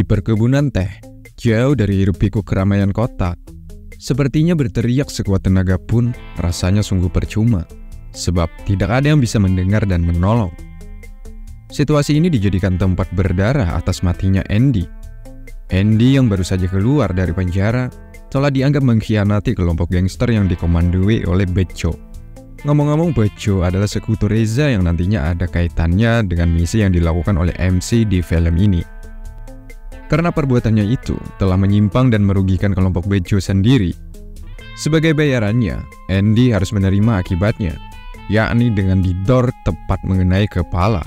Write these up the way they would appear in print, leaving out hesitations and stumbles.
Di perkebunan teh, jauh dari hiruk-pikuk keramaian kota, sepertinya berteriak sekuat tenaga pun rasanya sungguh percuma, sebab tidak ada yang bisa mendengar dan menolong. Situasi ini dijadikan tempat berdarah atas matinya Andy. Andy yang baru saja keluar dari penjara telah dianggap mengkhianati kelompok gangster yang dikomandoi oleh Bejo. Ngomong-ngomong, Bejo adalah sekutu Reza yang nantinya ada kaitannya dengan misi yang dilakukan oleh MC di film ini. Karena perbuatannya itu telah menyimpang dan merugikan kelompok Bejo sendiri. Sebagai bayarannya, Andy harus menerima akibatnya, yakni dengan didor tepat mengenai kepala.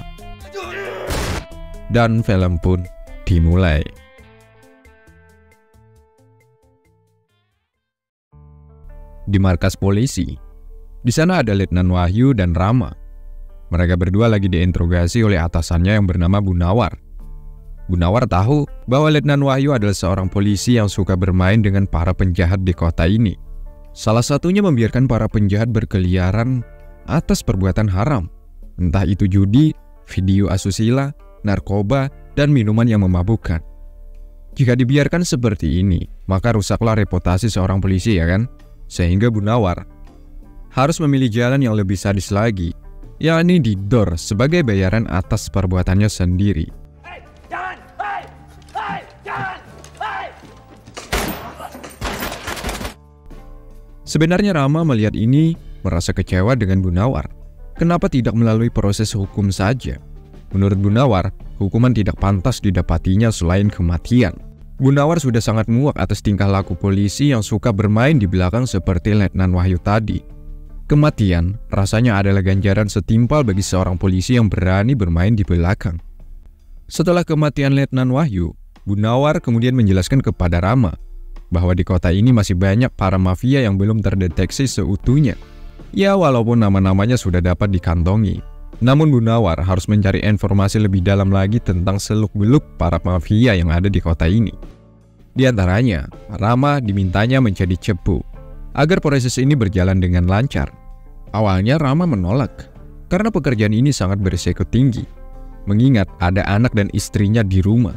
Dan film pun dimulai. Di markas polisi, di sana ada Letnan Wahyu dan Rama. Mereka berdua lagi diinterogasi oleh atasannya yang bernama Bu Nawar. Bu Nawar tahu bahwa Letnan Wahyu adalah seorang polisi yang suka bermain dengan para penjahat di kota ini. Salah satunya membiarkan para penjahat berkeliaran atas perbuatan haram, entah itu judi, video asusila, narkoba, dan minuman yang memabukkan. Jika dibiarkan seperti ini, maka rusaklah reputasi seorang polisi, ya kan? Sehingga Bu Nawar harus memilih jalan yang lebih sadis lagi, yakni didor sebagai bayaran atas perbuatannya sendiri. Sebenarnya Rama melihat ini merasa kecewa dengan Bu Nawar. Kenapa tidak melalui proses hukum saja? Menurut Bu Nawar, hukuman tidak pantas didapatinya selain kematian. Bu Nawar sudah sangat muak atas tingkah laku polisi yang suka bermain di belakang seperti Letnan Wahyu tadi. Kematian rasanya adalah ganjaran setimpal bagi seorang polisi yang berani bermain di belakang. Setelah kematian Letnan Wahyu, Bu Nawar kemudian menjelaskan kepada Rama bahwa di kota ini masih banyak para mafia yang belum terdeteksi seutuhnya. Ya, walaupun nama-namanya sudah dapat dikantongi, namun Bu Nawar harus mencari informasi lebih dalam lagi tentang seluk-beluk para mafia yang ada di kota ini. Di antaranya, Rama dimintanya menjadi cepu agar proses ini berjalan dengan lancar. Awalnya Rama menolak karena pekerjaan ini sangat berisiko tinggi, mengingat ada anak dan istrinya di rumah.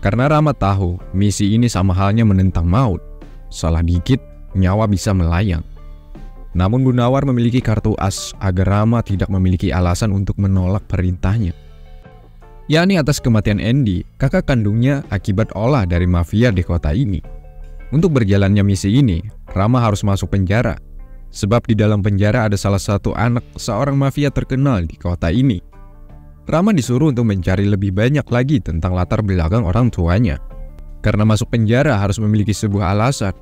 Karena Rama tahu misi ini sama halnya menentang maut, salah dikit nyawa bisa melayang. Namun Bu Nawar memiliki kartu as agar Rama tidak memiliki alasan untuk menolak perintahnya, yakni atas kematian Andy, kakak kandungnya akibat olah dari mafia di kota ini. Untuk berjalannya misi ini, Rama harus masuk penjara, sebab di dalam penjara ada salah satu anak seorang mafia terkenal di kota ini. Rama disuruh untuk mencari lebih banyak lagi tentang latar belakang orang tuanya. Karena masuk penjara harus memiliki sebuah alasan,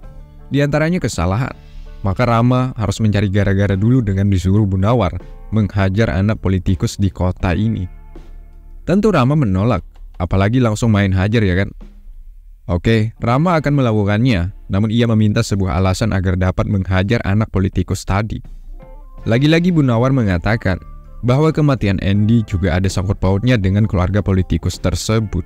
di antaranya kesalahan. Maka Rama harus mencari gara-gara dulu dengan disuruh Bu Nawar menghajar anak politikus di kota ini. Tentu Rama menolak, apalagi langsung main hajar, ya kan? Oke, Rama akan melakukannya, namun ia meminta sebuah alasan agar dapat menghajar anak politikus tadi. Lagi-lagi Bu Nawar mengatakan bahwa kematian Andy juga ada sangkut pautnya dengan keluarga politikus tersebut.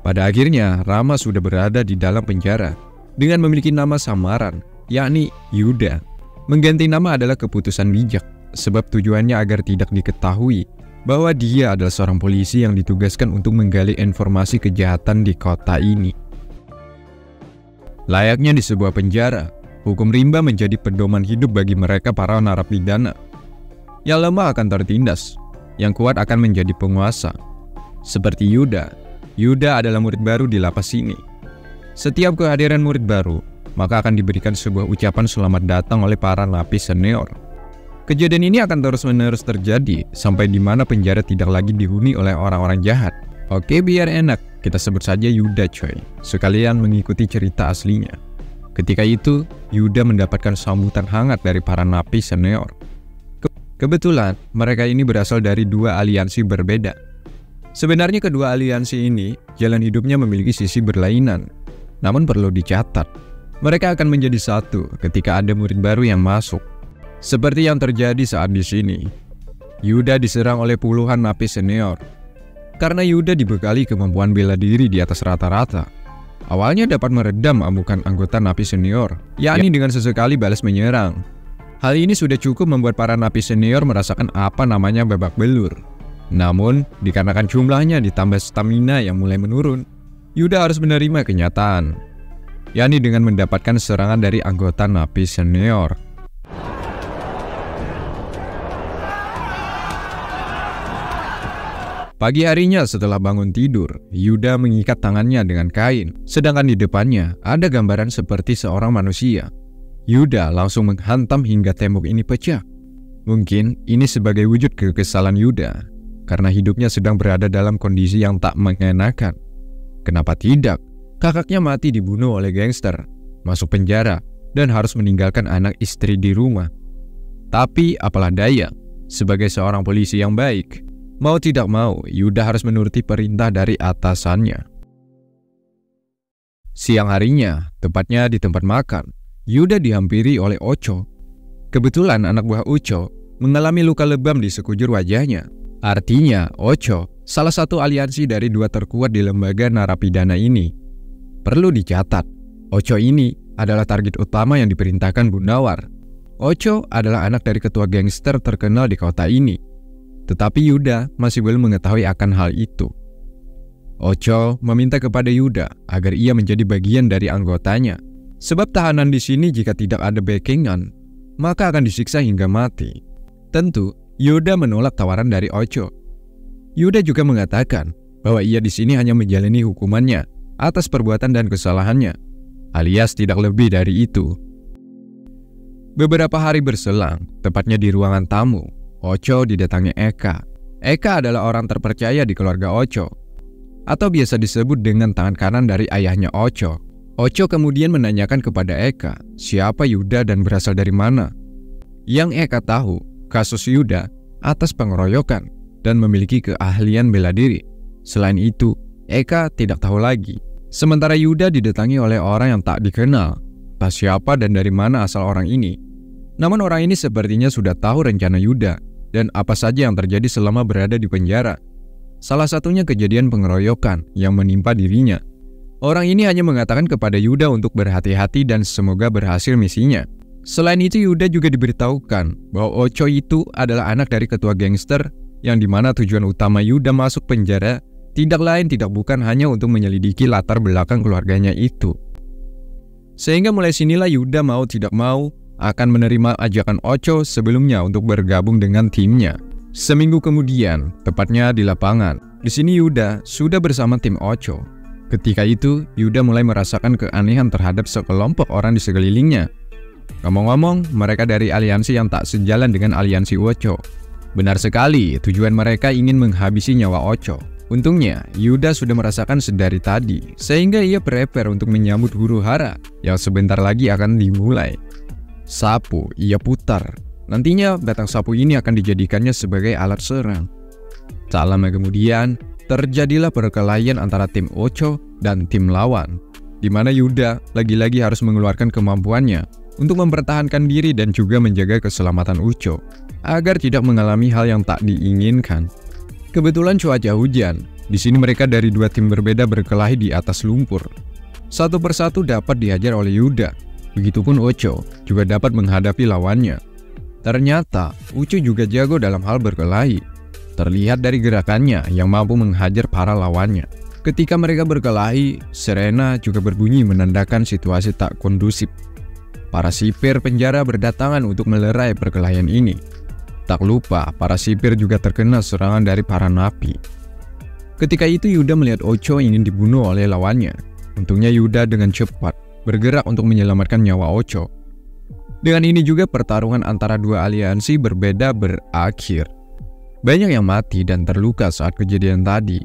Pada akhirnya, Rama sudah berada di dalam penjara dengan memiliki nama samaran, yakni Yuda. Mengganti nama adalah keputusan bijak, sebab tujuannya agar tidak diketahui bahwa dia adalah seorang polisi yang ditugaskan untuk menggali informasi kejahatan di kota ini. Layaknya di sebuah penjara, hukum rimba menjadi pedoman hidup bagi mereka para narapidana. Yang lemah akan tertindas, yang kuat akan menjadi penguasa. Seperti Yuda. Yuda adalah murid baru di lapas ini. Setiap kehadiran murid baru, maka akan diberikan sebuah ucapan selamat datang oleh para napi senior. Kejadian ini akan terus-menerus terjadi sampai di mana penjara tidak lagi dihuni oleh orang-orang jahat. Oke, biar enak, kita sebut saja Yuda, coy. Sekalian mengikuti cerita aslinya. Ketika itu, Yuda mendapatkan sambutan hangat dari para napi senior. Kebetulan, mereka ini berasal dari dua aliansi berbeda. Sebenarnya kedua aliansi ini, jalan hidupnya memiliki sisi berlainan. Namun perlu dicatat, mereka akan menjadi satu ketika ada murid baru yang masuk. Seperti yang terjadi saat di sini. Yuda diserang oleh puluhan napi senior. Karena Yuda dibekali kemampuan bela diri di atas rata-rata. Awalnya dapat meredam amukan anggota napi senior, yakni dengan sesekali balas menyerang. Hal ini sudah cukup membuat para napi senior merasakan apa namanya babak belur. Namun, dikarenakan jumlahnya ditambah stamina yang mulai menurun, Yuda harus menerima kenyataan, yakni dengan mendapatkan serangan dari anggota napi senior. Pagi harinya setelah bangun tidur, Yuda mengikat tangannya dengan kain, sedangkan di depannya ada gambaran seperti seorang manusia. Yuda langsung menghantam hingga tembok ini pecah. Mungkin ini sebagai wujud kekesalan Yuda, karena hidupnya sedang berada dalam kondisi yang tak mengenakan. Kenapa tidak? Kakaknya mati dibunuh oleh gangster, masuk penjara, dan harus meninggalkan anak istri di rumah. Tapi apalah daya, sebagai seorang polisi yang baik, mau tidak mau, Yuda harus menuruti perintah dari atasannya. Siang harinya, tepatnya di tempat makan, Yuda dihampiri oleh Ocho. Kebetulan anak buah Ocho mengalami luka lebam di sekujur wajahnya. Artinya, Ocho salah satu aliansi dari dua terkuat di lembaga narapidana ini. Perlu dicatat, Ocho ini adalah target utama yang diperintahkan Gunawan. Ocho adalah anak dari ketua gangster terkenal di kota ini. Tetapi Yuda masih belum mengetahui akan hal itu. Ocho meminta kepada Yuda agar ia menjadi bagian dari anggotanya. Sebab tahanan di sini jika tidak ada backingan, maka akan disiksa hingga mati. Tentu, Yuda menolak tawaran dari Ocho. Yuda juga mengatakan bahwa ia di sini hanya menjalani hukumannya atas perbuatan dan kesalahannya, alias tidak lebih dari itu. Beberapa hari berselang, tepatnya di ruangan tamu, Ocho didatangi Eka. Eka adalah orang terpercaya di keluarga Ocho, atau biasa disebut dengan tangan kanan dari ayahnya Ocho. Ocho kemudian menanyakan kepada Eka siapa Yuda dan berasal dari mana. Yang Eka tahu, kasus Yuda atas pengeroyokan dan memiliki keahlian bela diri. Selain itu, Eka tidak tahu lagi. Sementara Yuda didatangi oleh orang yang tak dikenal, tak siapa dan dari mana asal orang ini. Namun orang ini sepertinya sudah tahu rencana Yuda dan apa saja yang terjadi selama berada di penjara. Salah satunya kejadian pengeroyokan yang menimpa dirinya. Orang ini hanya mengatakan kepada Yuda untuk berhati-hati dan semoga berhasil misinya. Selain itu, Yuda juga diberitahukan bahwa Ocho itu adalah anak dari ketua gangster yang dimana tujuan utama Yuda masuk penjara tidak lain tidak bukan hanya untuk menyelidiki latar belakang keluarganya itu. Sehingga mulai sinilah Yuda mau tidak mau akan menerima ajakan Ocho sebelumnya untuk bergabung dengan timnya. Seminggu kemudian, tepatnya di lapangan, di sini Yuda sudah bersama tim Ocho. Ketika itu, Yuda mulai merasakan keanehan terhadap sekelompok orang di sekelilingnya. Ngomong-ngomong, mereka dari aliansi yang tak sejalan dengan aliansi Ocho. Benar sekali, tujuan mereka ingin menghabisi nyawa Ocho. Untungnya, Yuda sudah merasakan sedari tadi, sehingga ia prepare untuk menyambut huru-hara yang sebentar lagi akan dimulai. Sapu ia putar. Nantinya batang sapu ini akan dijadikannya sebagai alat serang. Tak lama kemudian, terjadilah perkelahian antara tim Ocho dan tim lawan, di mana Yuda lagi-lagi harus mengeluarkan kemampuannya untuk mempertahankan diri dan juga menjaga keselamatan Ocho agar tidak mengalami hal yang tak diinginkan. Kebetulan cuaca hujan. Di sini mereka dari dua tim berbeda berkelahi di atas lumpur. Satu persatu dapat dihajar oleh Yuda. Begitupun Ocho juga dapat menghadapi lawannya. Ternyata Ocho juga jago dalam hal berkelahi. Terlihat dari gerakannya yang mampu menghajar para lawannya. Ketika mereka berkelahi, sirena juga berbunyi menandakan situasi tak kondusif. Para sipir penjara berdatangan untuk melerai perkelahian ini. Tak lupa, para sipir juga terkena serangan dari para napi. Ketika itu Yuda melihat Ocho ingin dibunuh oleh lawannya. Untungnya Yuda dengan cepat bergerak untuk menyelamatkan nyawa Ocho. Dengan ini juga pertarungan antara dua aliansi berbeda berakhir. Banyak yang mati dan terluka saat kejadian tadi.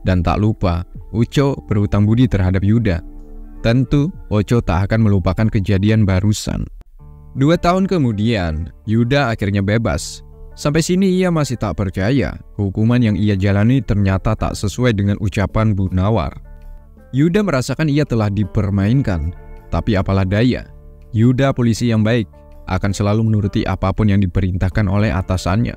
Dan tak lupa, Ocho berhutang budi terhadap Yuda. Tentu, Ocho tak akan melupakan kejadian barusan. 2 tahun kemudian, Yuda akhirnya bebas. Sampai sini ia masih tak percaya hukuman yang ia jalani ternyata tak sesuai dengan ucapan Gunawan. Yuda merasakan ia telah dipermainkan. Tapi apalah daya, Yuda polisi yang baik akan selalu menuruti apapun yang diperintahkan oleh atasannya.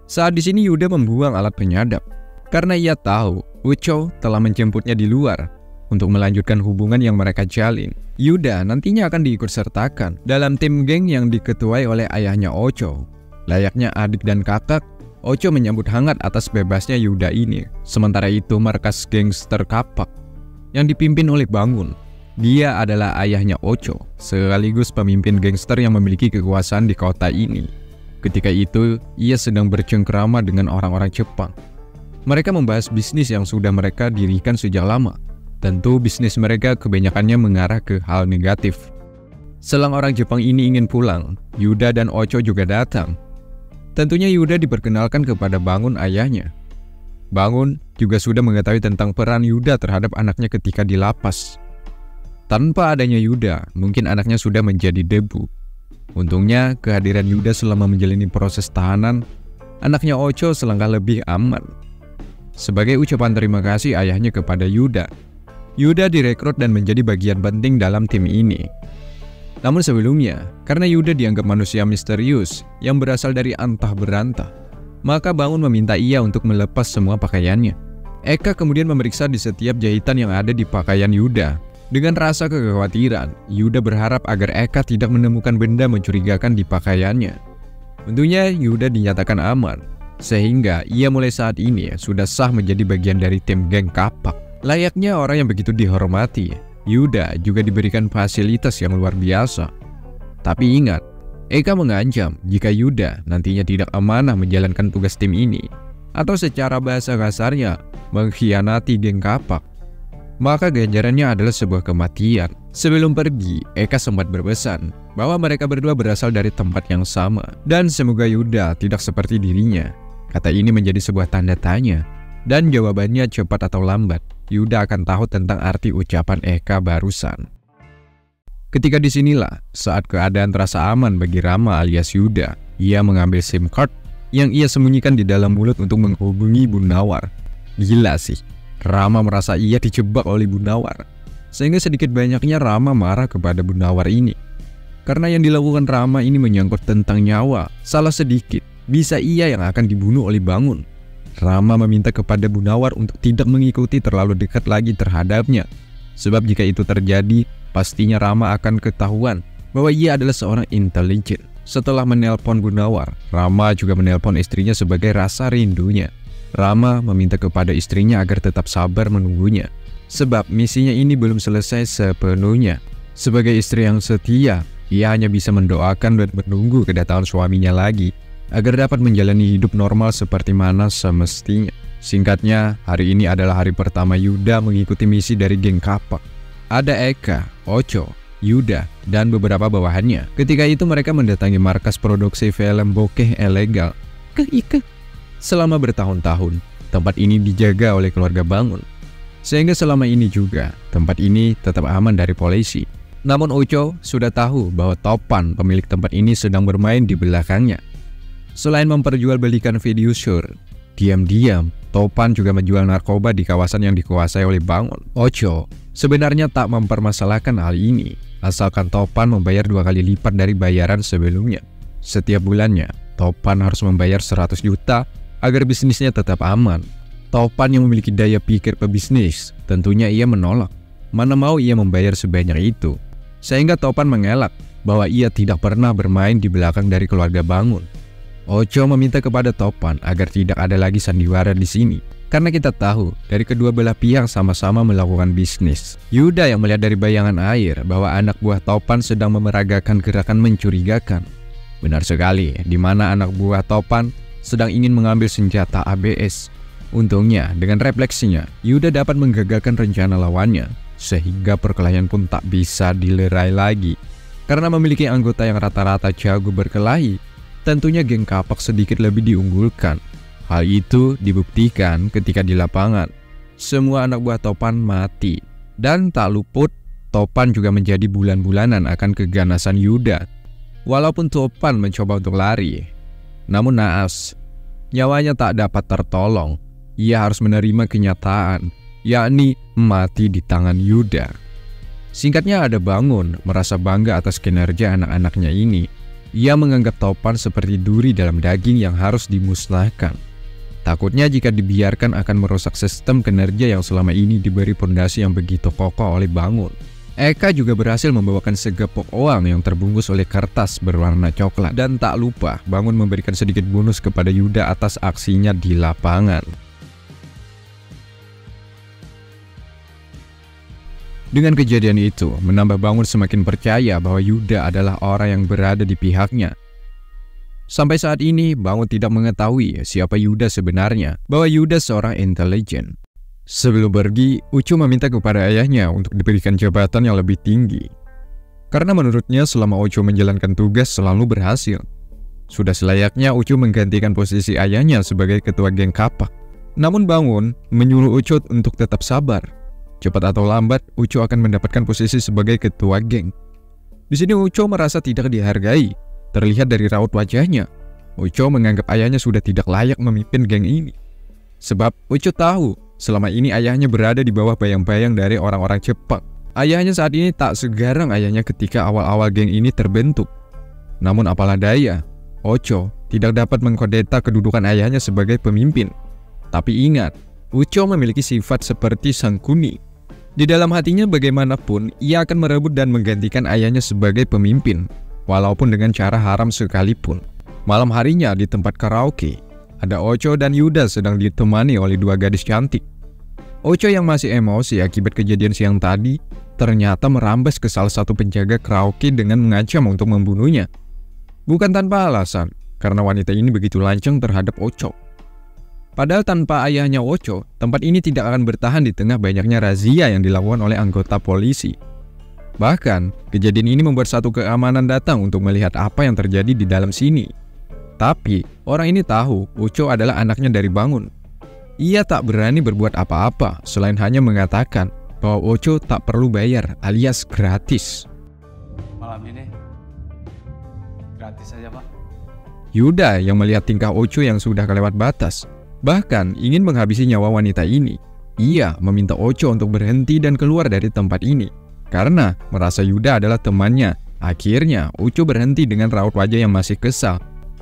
Saat di sini Yuda membuang alat penyadap karena ia tahu Ocho telah menjemputnya di luar untuk melanjutkan hubungan yang mereka jalin. Yuda nantinya akan diikutsertakan dalam tim geng yang diketuai oleh ayahnya Ocho. Layaknya adik dan kakak, Ocho menyambut hangat atas bebasnya Yuda ini. Sementara itu markas gangster kapak yang dipimpin oleh Bangun. Dia adalah ayahnya Ocho, sekaligus pemimpin gangster yang memiliki kekuasaan di kota ini. Ketika itu, ia sedang bercengkrama dengan orang-orang Jepang. Mereka membahas bisnis yang sudah mereka dirikan sejak lama. Tentu bisnis mereka kebanyakannya mengarah ke hal negatif. Selang orang Jepang ini ingin pulang, Yuda dan Ocho juga datang. Tentunya Yuda diperkenalkan kepada Bangun ayahnya. Bangun juga sudah mengetahui tentang peran Yuda terhadap anaknya ketika di lapas. Tanpa adanya Yuda, mungkin anaknya sudah menjadi debu. Untungnya, kehadiran Yuda selama menjalani proses tahanan, anaknya Ocho selangkah lebih aman. Sebagai ucapan terima kasih ayahnya kepada Yuda, Yuda direkrut dan menjadi bagian penting dalam tim ini. Namun sebelumnya, karena Yuda dianggap manusia misterius yang berasal dari antah berantah, maka Bangun meminta ia untuk melepas semua pakaiannya. Eka kemudian memeriksa di setiap jahitan yang ada di pakaian Yuda. Dengan rasa kekhawatiran, Yuda berharap agar Eka tidak menemukan benda mencurigakan di pakaiannya. Tentunya Yuda dinyatakan aman, sehingga ia mulai saat ini sudah sah menjadi bagian dari tim geng Kapak. Layaknya orang yang begitu dihormati, Yuda juga diberikan fasilitas yang luar biasa. Tapi ingat, Eka mengancam jika Yuda nantinya tidak amanah menjalankan tugas tim ini, atau secara bahasa kasarnya, mengkhianati geng Kapak, maka ganjarannya adalah sebuah kematian. Sebelum pergi, Eka sempat berpesan bahwa mereka berdua berasal dari tempat yang sama, dan semoga Yuda tidak seperti dirinya. Kata ini menjadi sebuah tanda tanya, dan jawabannya cepat atau lambat, Yuda akan tahu tentang arti ucapan Eka barusan. Ketika disinilah, saat keadaan terasa aman bagi Rama alias Yuda, ia mengambil SIM card yang ia sembunyikan di dalam mulut untuk menghubungi Bu Nawar. Gila sih. Rama merasa ia dijebak oleh Bu Nawar, sehingga sedikit banyaknya Rama marah kepada Bu Nawar ini. Karena yang dilakukan Rama ini menyangkut tentang nyawa, salah sedikit, bisa ia yang akan dibunuh oleh Bangun. Rama meminta kepada Bu Nawar untuk tidak mengikuti terlalu dekat lagi terhadapnya, sebab jika itu terjadi, pastinya Rama akan ketahuan bahwa ia adalah seorang intelijen. Setelah menelpon Bu Nawar, Rama juga menelpon istrinya sebagai rasa rindunya. Rama meminta kepada istrinya agar tetap sabar menunggunya, sebab misinya ini belum selesai sepenuhnya. Sebagai istri yang setia, ia hanya bisa mendoakan dan menunggu kedatangan suaminya lagi, agar dapat menjalani hidup normal seperti mana semestinya. Singkatnya, hari ini adalah hari pertama Yuda mengikuti misi dari geng Kapak. Ada Eka, Ocho, Yuda, dan beberapa bawahannya. Ketika itu mereka mendatangi markas produksi film bokeh ilegal. Selama bertahun-tahun, tempat ini dijaga oleh keluarga Bangun. Sehingga selama ini juga, tempat ini tetap aman dari polisi. Namun Ocho sudah tahu bahwa Topan, pemilik tempat ini, sedang bermain di belakangnya. Selain memperjualbelikan video shoot, diam-diam, Topan juga menjual narkoba di kawasan yang dikuasai oleh Bangun. Ocho sebenarnya tak mempermasalahkan hal ini, asalkan Topan membayar 2 kali lipat dari bayaran sebelumnya. Setiap bulannya, Topan harus membayar 100 juta agar bisnisnya tetap aman. Topan yang memiliki daya pikir pebisnis, tentunya ia menolak. Mana mau ia membayar sebanyak itu. Sehingga Topan mengelak bahwa ia tidak pernah bermain di belakang dari keluarga Bangun. Ocho meminta kepada Topan agar tidak ada lagi sandiwara di sini, karena kita tahu dari kedua belah pihak sama-sama melakukan bisnis. Yuda yang melihat dari bayangan air bahwa anak buah Topan sedang memeragakan gerakan mencurigakan. Benar sekali, di mana anak buah Topan sedang ingin mengambil senjata ABS. Untungnya, dengan refleksinya, Yuda dapat menggagalkan rencana lawannya, sehingga perkelahian pun tak bisa dilerai lagi. Karena memiliki anggota yang rata-rata jago berkelahi, tentunya geng Kapak sedikit lebih diunggulkan. Hal itu dibuktikan ketika di lapangan. Semua anak buah Topan mati, dan tak luput, Topan juga menjadi bulan-bulanan akan keganasan Yuda. Walaupun Topan mencoba untuk lari, namun naas, nyawanya tak dapat tertolong. Ia harus menerima kenyataan, yakni mati di tangan Yuda. Singkatnya, ada Bangun merasa bangga atas kinerja anak-anaknya ini. Ia menganggap Topan seperti duri dalam daging yang harus dimusnahkan. Takutnya jika dibiarkan akan merusak sistem kinerja yang selama ini diberi pondasi yang begitu kokoh oleh Bangun. Eka juga berhasil membawakan segepok uang yang terbungkus oleh kertas berwarna coklat. Dan tak lupa, Bangun memberikan sedikit bonus kepada Yuda atas aksinya di lapangan. Dengan kejadian itu, menambah Bangun semakin percaya bahwa Yuda adalah orang yang berada di pihaknya. Sampai saat ini, Bangun tidak mengetahui siapa Yuda sebenarnya, bahwa Yuda seorang intelijen. Sebelum pergi, Ucu meminta kepada ayahnya untuk diberikan jabatan yang lebih tinggi. Karena menurutnya selama Ucu menjalankan tugas selalu berhasil. Sudah selayaknya Ucu menggantikan posisi ayahnya sebagai ketua geng kapak. Namun Bangun menyuruh Ucu untuk tetap sabar. Cepat atau lambat, Ucu akan mendapatkan posisi sebagai ketua geng. Di sini Ucu merasa tidak dihargai. Terlihat dari raut wajahnya, Ucu menganggap ayahnya sudah tidak layak memimpin geng ini. Sebab Ucu tahu selama ini ayahnya berada di bawah bayang-bayang dari orang-orang Jepang. Ayahnya saat ini tak segarang ayahnya ketika awal-awal geng ini terbentuk. Namun apalah daya, Ucu tidak dapat mengkudeta kedudukan ayahnya sebagai pemimpin. Tapi ingat, Ucu memiliki sifat seperti sang kuni. Di dalam hatinya bagaimanapun, ia akan merebut dan menggantikan ayahnya sebagai pemimpin, walaupun dengan cara haram sekalipun. Malam harinya di tempat karaoke, ada Ucu dan Yuda sedang ditemani oleh dua gadis cantik. Ucu yang masih emosi akibat kejadian siang tadi, ternyata merambas ke salah satu penjaga karaoke dengan mengancam untuk membunuhnya. Bukan tanpa alasan, karena wanita ini begitu lancang terhadap Ucu. Padahal tanpa ayahnya Ucu, tempat ini tidak akan bertahan di tengah banyaknya razia yang dilakukan oleh anggota polisi. Bahkan, kejadian ini membuat satu keamanan datang untuk melihat apa yang terjadi di dalam sini. Tapi, orang ini tahu Ucu adalah anaknya dari Bangun. Ia tak berani berbuat apa-apa selain hanya mengatakan bahwa Ucu tak perlu bayar alias gratis. Malam ini gratis saja, Pak. Yuda yang melihat tingkah Ucu yang sudah kelewat batas, bahkan ingin menghabisi nyawa wanita ini. Ia meminta Ucu untuk berhenti dan keluar dari tempat ini. Karena merasa Yuda adalah temannya, akhirnya Ucu berhenti dengan raut wajah yang masih kesal.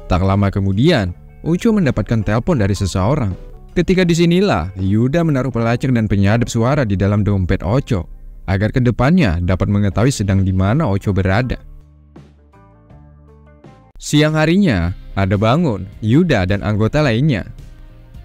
Tak lama kemudian, Ucu mendapatkan telepon dari seseorang. Ketika disinilah, Yuda menaruh pelacak dan penyadap suara di dalam dompet Ucu, agar kedepannya dapat mengetahui sedang di mana Ucu berada. Siang harinya, ada Bangun, Yuda, dan anggota lainnya.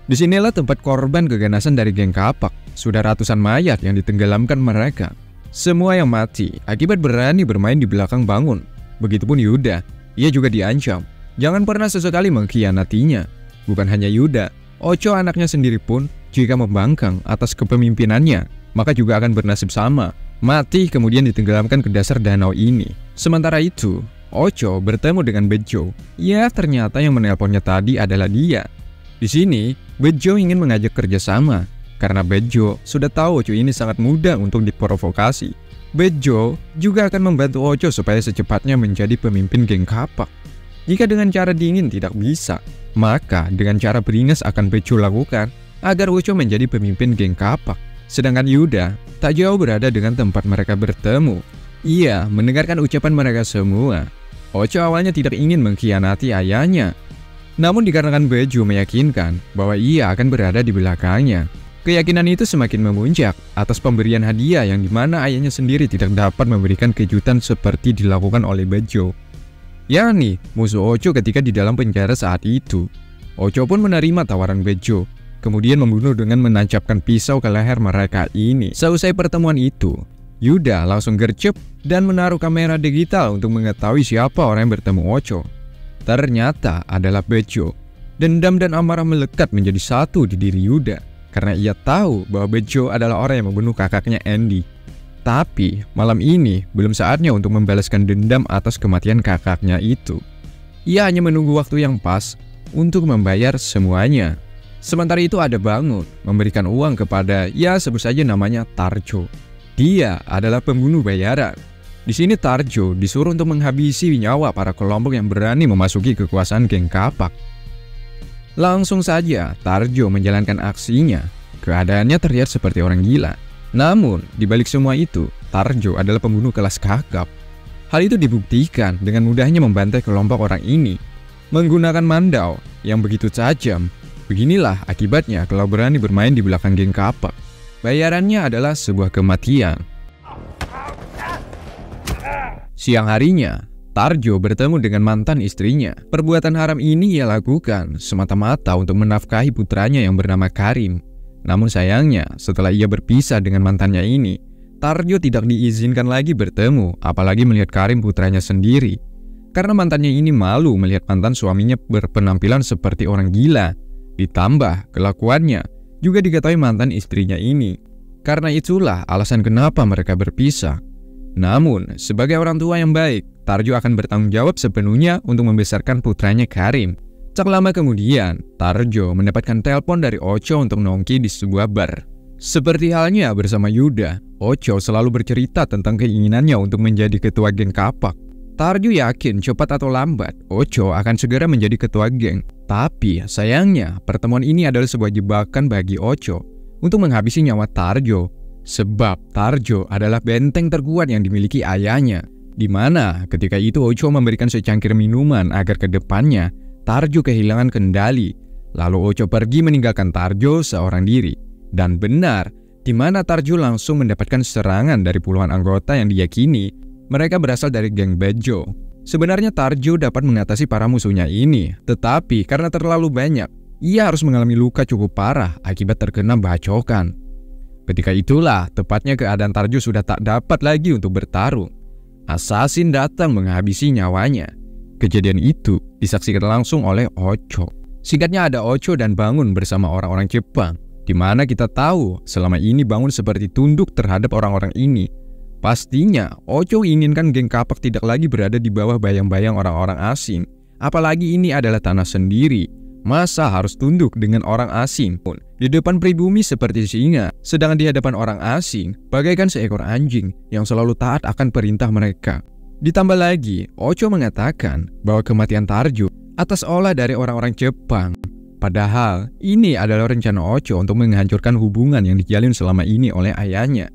Disinilah tempat korban keganasan dari geng kapak. Sudah ratusan mayat yang ditenggelamkan mereka. Semua yang mati akibat berani bermain di belakang Bangun. Begitupun Yuda, ia juga diancam. Jangan pernah sesekali mengkhianatinya. Bukan hanya Yuda, Ucu anaknya sendiri pun jika membangkang atas kepemimpinannya, maka juga akan bernasib sama. Mati kemudian ditenggelamkan ke dasar danau ini. Sementara itu, Ucu bertemu dengan Bejo. Ya, ternyata yang menelponnya tadi adalah dia. Di sini, Bejo ingin mengajak kerjasama. Karena Bejo sudah tahu Ucu ini sangat mudah untuk diprovokasi. Bejo juga akan membantu Ucu supaya secepatnya menjadi pemimpin geng kapak. Jika dengan cara dingin tidak bisa, maka dengan cara beringas akan Bejo lakukan agar Ucu menjadi pemimpin geng kapak. Sedangkan Yuda tak jauh berada dengan tempat mereka bertemu. Ia mendengarkan ucapan mereka semua. Ucu awalnya tidak ingin mengkhianati ayahnya. Namun dikarenakan Bejo meyakinkan bahwa ia akan berada di belakangnya, keyakinan itu semakin memuncak atas pemberian hadiah yang dimana ayahnya sendiri tidak dapat memberikan kejutan seperti dilakukan oleh Bejo. yakni musuh Ucu ketika di dalam penjara saat itu. Ucu pun menerima tawaran Bejo, kemudian membunuh dengan menancapkan pisau ke leher mereka ini. Seusai pertemuan itu, Yuda langsung gercep dan menaruh kamera digital untuk mengetahui siapa orang yang bertemu Ucu. Ternyata adalah Bejo. Dendam dan amarah melekat menjadi satu di diri Yuda, karena ia tahu bahwa Bejo adalah orang yang membunuh kakaknya Andy. Tapi malam ini belum saatnya untuk membalaskan dendam atas kematian kakaknya itu. Ia hanya menunggu waktu yang pas untuk membayar semuanya. Sementara itu ada Bangun memberikan uang kepada, ya sebut saja namanya Tarjo. Dia adalah pembunuh bayaran. Di sini Tarjo disuruh untuk menghabisi nyawa para kelompok yang berani memasuki kekuasaan geng kapak. Langsung saja Tarjo menjalankan aksinya. Keadaannya terlihat seperti orang gila. Namun, di balik semua itu, Tarjo adalah pembunuh kelas kakap. Hal itu dibuktikan dengan mudahnya membantai kelompok orang ini menggunakan mandau yang begitu tajam. Beginilah akibatnya kalau berani bermain di belakang geng kapak. Bayarannya adalah sebuah kematian. Siang harinya, Tarjo bertemu dengan mantan istrinya. Perbuatan haram ini ia lakukan semata-mata untuk menafkahi putranya yang bernama Karim. Namun sayangnya, setelah ia berpisah dengan mantannya ini, Tarjo tidak diizinkan lagi bertemu, apalagi melihat Karim putranya sendiri. Karena mantannya ini malu melihat mantan suaminya berpenampilan seperti orang gila. Ditambah kelakuannya juga diketahui mantan istrinya ini. Karena itulah alasan kenapa mereka berpisah. Namun, sebagai orang tua yang baik, Tarjo akan bertanggung jawab sepenuhnya untuk membesarkan putranya Karim. Tak lama kemudian, Tarjo mendapatkan telepon dari Ocho untuk nongki di sebuah bar. Seperti halnya bersama Yuda, Ocho selalu bercerita tentang keinginannya untuk menjadi ketua geng kapak. Tarjo yakin cepat atau lambat, Ocho akan segera menjadi ketua geng. Tapi sayangnya, pertemuan ini adalah sebuah jebakan bagi Ocho untuk menghabisi nyawa Tarjo. Sebab Tarjo adalah benteng terkuat yang dimiliki ayahnya. Di mana ketika itu Ocho memberikan secangkir minuman agar ke depannya Tarjo kehilangan kendali. Lalu Ocho pergi meninggalkan Tarjo seorang diri. Dan benar, di mana Tarjo langsung mendapatkan serangan dari puluhan anggota yang diyakini mereka berasal dari geng Bejo. Sebenarnya Tarjo dapat mengatasi para musuhnya ini, tetapi karena terlalu banyak, ia harus mengalami luka cukup parah akibat terkena bacokan. Ketika itulah, tepatnya keadaan Tarjo sudah tak dapat lagi untuk bertarung. Assassin datang menghabisi nyawanya. Kejadian itu disaksikan langsung oleh Ocho. Singkatnya ada Ocho dan Bangun bersama orang-orang Jepang, di mana kita tahu selama ini Bangun seperti tunduk terhadap orang-orang ini. Pastinya, Ocho inginkan geng kapak tidak lagi berada di bawah bayang-bayang orang-orang asing. Apalagi ini adalah tanah sendiri. Masa harus tunduk dengan orang asing pun? Di depan pribumi seperti singa, sedangkan di hadapan orang asing, bagaikan seekor anjing yang selalu taat akan perintah mereka. Ditambah lagi, Ocho mengatakan bahwa kematian Tarjo atas olah dari orang-orang Jepang. Padahal, ini adalah rencana Ocho untuk menghancurkan hubungan yang dijalin selama ini oleh ayahnya.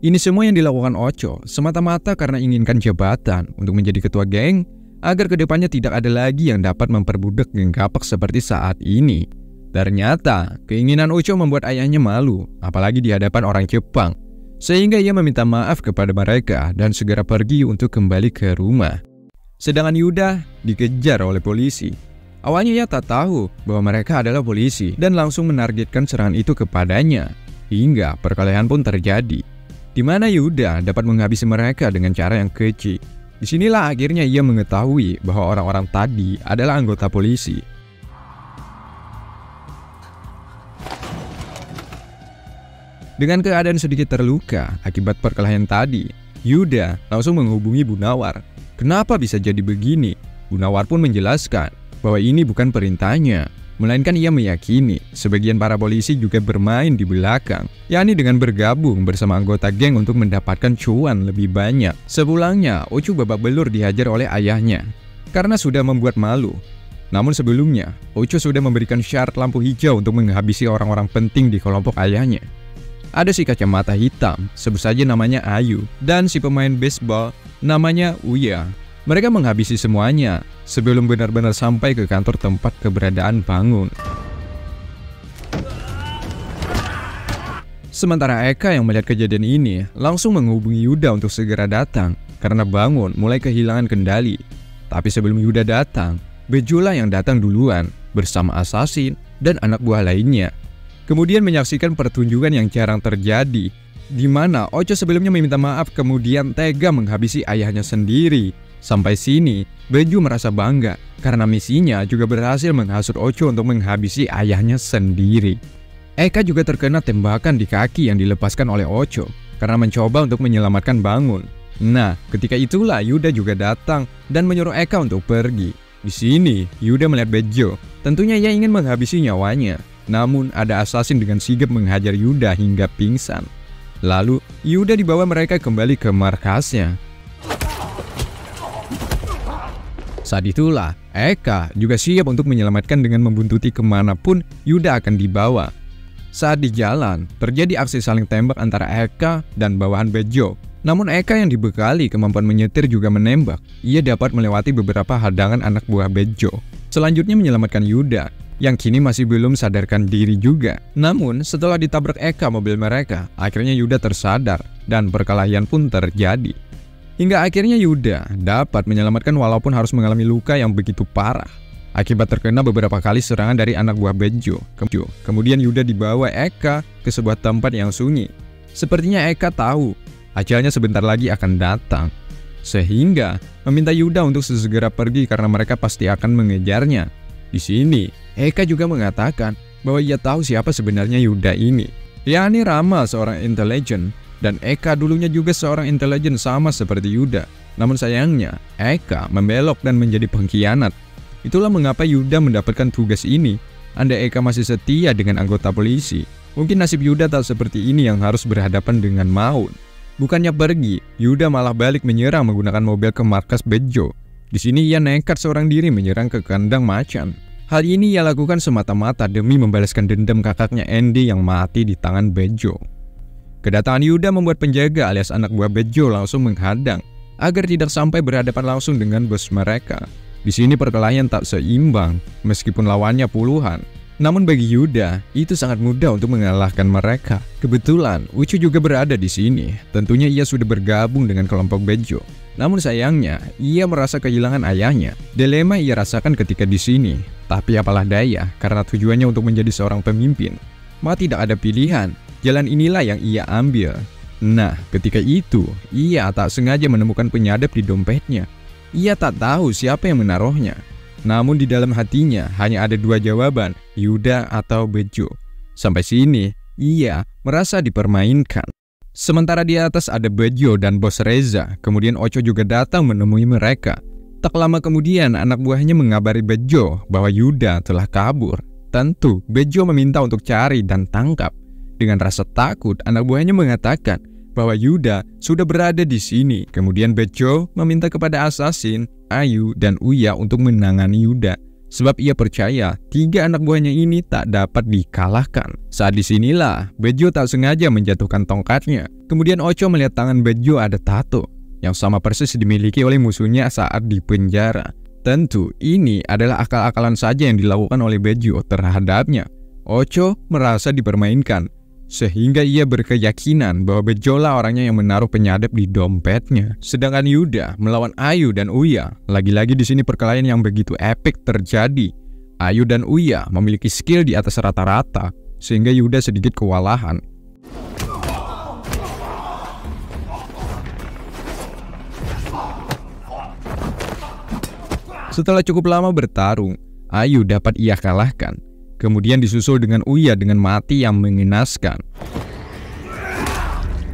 Ini semua yang dilakukan Ocho semata-mata karena inginkan jabatan untuk menjadi ketua geng agar kedepannya tidak ada lagi yang dapat memperbudak geng kapak seperti saat ini. Ternyata, keinginan Ocho membuat ayahnya malu, apalagi di hadapan orang Jepang, sehingga ia meminta maaf kepada mereka dan segera pergi untuk kembali ke rumah. Sedangkan Yuda dikejar oleh polisi. Awalnya ia tak tahu bahwa mereka adalah polisi dan langsung menargetkan serangan itu kepadanya, hingga perkelahian pun terjadi, di mana Yuda dapat menghabisi mereka dengan cara yang keji. Disinilah akhirnya ia mengetahui bahwa orang-orang tadi adalah anggota polisi. Dengan keadaan sedikit terluka akibat perkelahian tadi, Yuda langsung menghubungi Bunawar. Kenapa bisa jadi begini? Bunawar pun menjelaskan bahwa ini bukan perintahnya, melainkan ia meyakini sebagian para polisi juga bermain di belakang, yakni dengan bergabung bersama anggota geng untuk mendapatkan cuan lebih banyak. Sepulangnya, Ocho babak belur dihajar oleh ayahnya karena sudah membuat malu. Namun sebelumnya, Ocho sudah memberikan syarat lampu hijau untuk menghabisi orang-orang penting di kelompok ayahnya. Ada si kacamata hitam, sebut saja namanya Ayu, dan si pemain baseball namanya Uya. Mereka menghabisi semuanya sebelum benar-benar sampai ke kantor tempat keberadaan Bangun. Sementara Eka yang melihat kejadian ini langsung menghubungi Yuda untuk segera datang karena Bangun mulai kehilangan kendali. Tapi sebelum Yuda datang, Bejola yang datang duluan bersama assassin dan anak buah lainnya. Kemudian menyaksikan pertunjukan yang jarang terjadi, di mana Ocho sebelumnya meminta maaf kemudian tega menghabisi ayahnya sendiri. Sampai sini, Beju merasa bangga karena misinya juga berhasil menghasut Ocho untuk menghabisi ayahnya sendiri. Eka juga terkena tembakan di kaki yang dilepaskan oleh Ocho karena mencoba untuk menyelamatkan Bangun. Nah, ketika itulah Yuda juga datang dan menyuruh Eka untuk pergi. Di sini, Yuda melihat Bejo. Tentunya ia ingin menghabisi nyawanya. Namun, ada assassin dengan sigap menghajar Yuda hingga pingsan. Lalu, Yuda dibawa mereka kembali ke markasnya. Saat itulah, Eka juga siap untuk menyelamatkan dengan membuntuti kemanapun Yuda akan dibawa. Saat di jalan, terjadi aksi saling tembak antara Eka dan bawahan Bejo. Namun Eka yang dibekali kemampuan menyetir juga menembak. Ia dapat melewati beberapa hadangan anak buah Bejo. Selanjutnya menyelamatkan Yuda, yang kini masih belum sadarkan diri juga. Namun, setelah ditabrak Eka mobil mereka, akhirnya Yuda tersadar dan perkelahian pun terjadi. Hingga akhirnya Yuda dapat menyelamatkan walaupun harus mengalami luka yang begitu parah akibat terkena beberapa kali serangan dari anak buah Bejo. Kemudian Yuda dibawa Eka ke sebuah tempat yang sunyi. Sepertinya Eka tahu Ajalnya sebentar lagi akan datang. Sehingga meminta Yuda untuk sesegera pergi karena mereka pasti akan mengejarnya. Di sini, Eka juga mengatakan bahwa ia tahu siapa sebenarnya Yuda ini. yakni Rama seorang intelijen, dan Eka dulunya juga seorang intelijen sama seperti Yuda. Namun sayangnya, Eka membelok dan menjadi pengkhianat. Itulah mengapa Yuda mendapatkan tugas ini. Andai Eka masih setia dengan anggota polisi, mungkin nasib Yuda tak seperti ini yang harus berhadapan dengan maut. Bukannya pergi, Yuda malah balik menyerang menggunakan mobil ke markas Bejo. Di sini ia nekat seorang diri menyerang ke kandang macan. Hal ini ia lakukan semata-mata demi membalaskan dendam kakaknya Andy yang mati di tangan Bejo. Kedatangan Yuda membuat penjaga alias anak buah Bejo langsung menghadang agar tidak sampai berhadapan langsung dengan bos mereka. Di sini perkelahian tak seimbang meskipun lawannya puluhan. Namun bagi Yuda, itu sangat mudah untuk mengalahkan mereka. Kebetulan, Ucu juga berada di sini. Tentunya ia sudah bergabung dengan kelompok Bejo. Namun sayangnya, ia merasa kehilangan ayahnya. Dilema ia rasakan ketika di sini. Tapi apalah daya, karena tujuannya untuk menjadi seorang pemimpin. Maka tidak ada pilihan, jalan inilah yang ia ambil. Nah, ketika itu, ia tak sengaja menemukan penyadap di dompetnya. Ia tak tahu siapa yang menaruhnya. Namun di dalam hatinya hanya ada dua jawaban, Yuda atau Bejo. Sampai sini, ia merasa dipermainkan. Sementara di atas ada Bejo dan bos Reza, kemudian Ocho juga datang menemui mereka. Tak lama kemudian anak buahnya mengabari Bejo bahwa Yuda telah kabur. Tentu, Bejo meminta untuk cari dan tangkap. Dengan rasa takut, anak buahnya mengatakan bahwa Yuda sudah berada di sini. Kemudian Bejo meminta kepada Assassin, Ayu, dan Uya untuk menangani Yuda. Sebab ia percaya tiga anak buahnya ini tak dapat dikalahkan. Saat disinilah Bejo tak sengaja menjatuhkan tongkatnya. Kemudian Ocho melihat tangan Bejo ada tato yang sama persis dimiliki oleh musuhnya saat di penjara. Tentu ini adalah akal-akalan saja yang dilakukan oleh Bejo terhadapnya. Ocho merasa dipermainkan, sehingga ia berkeyakinan bahwa Bejo lah orangnya yang menaruh penyadap di dompetnya. Sedangkan Yuda melawan Ayu dan Uya. Lagi-lagi di sini perkelahian yang begitu epik terjadi. Ayu dan Uya memiliki skill di atas rata-rata, sehingga Yuda sedikit kewalahan. Setelah cukup lama bertarung, Ayu dapat ia kalahkan. Kemudian disusul dengan Uya dengan mati yang mengenaskan.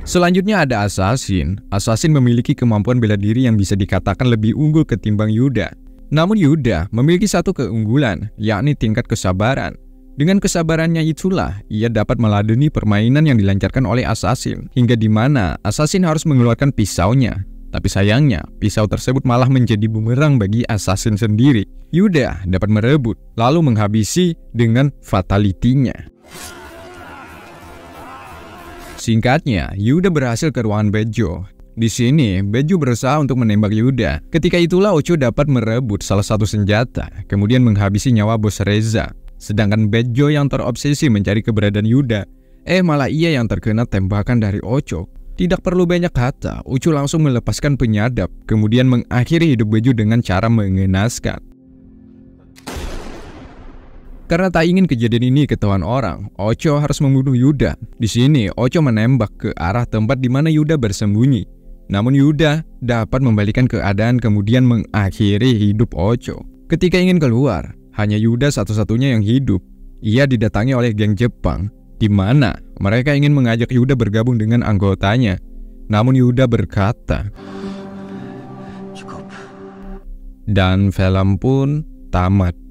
Selanjutnya ada Assassin. Assassin memiliki kemampuan bela diri yang bisa dikatakan lebih unggul ketimbang Yuda. Namun Yuda memiliki satu keunggulan, yakni tingkat kesabaran. Dengan kesabarannya itulah ia dapat meladeni permainan yang dilancarkan oleh Assassin, hingga di mana Assassin harus mengeluarkan pisaunya. Tapi sayangnya, pisau tersebut malah menjadi bumerang bagi Assassin sendiri. Yuda dapat merebut, lalu menghabisi dengan fatality-nya. Singkatnya, Yuda berhasil ke ruangan Bejo. Di sini, Bejo berusaha untuk menembak Yuda. Ketika itulah Ocho dapat merebut salah satu senjata, kemudian menghabisi nyawa bos Reza. Sedangkan Bejo yang terobsesi mencari keberadaan Yuda, malah ia yang terkena tembakan dari Ocho. Tidak perlu banyak kata, Ucu langsung melepaskan penyadap, kemudian mengakhiri hidup Bejo dengan cara mengenaskan. Karena tak ingin kejadian ini ketahuan orang, Ocho harus membunuh Yuda. Di sini, Ocho menembak ke arah tempat di mana Yuda bersembunyi. Namun Yuda dapat membalikan keadaan kemudian mengakhiri hidup Ocho. Ketika ingin keluar, hanya Yuda satu-satunya yang hidup. Ia didatangi oleh geng Jepang, di mana mereka ingin mengajak Yuda bergabung dengan anggotanya. Namun Yuda berkata, "Cukup." Dan film pun tamat.